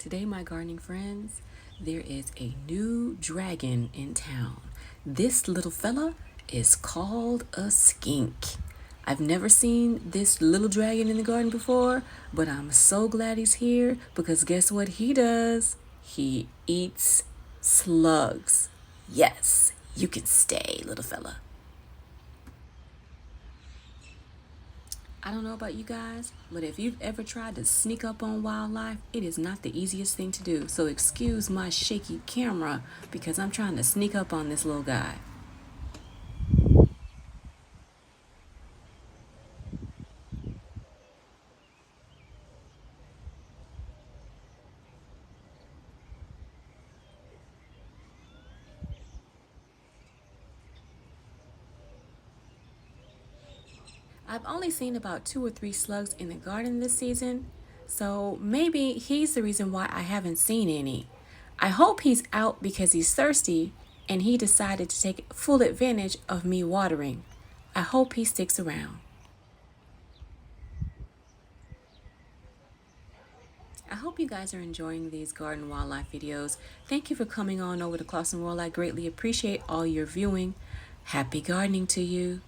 Today, my gardening friends, there is a new dragon in town. This little fella is called a skink. I've never seen this little dragon in the garden before, but I'm so glad he's here because guess what he does? He eats slugs. Yes, you can stay, little fella. I don't know about you guys, but if you've ever tried to sneak up on wildlife, it is not the easiest thing to do. So excuse my shaky camera because I'm trying to sneak up on this little guy. I've only seen about 2 or 3 slugs in the garden this season, so maybe he's the reason why I haven't seen any. I hope he's out because he's thirsty and he decided to take full advantage of me watering. I hope he sticks around. I hope you guys are enjoying these garden wildlife videos. Thank you for coming on over to ClausenWorld. I greatly appreciate all your viewing. Happy gardening to you.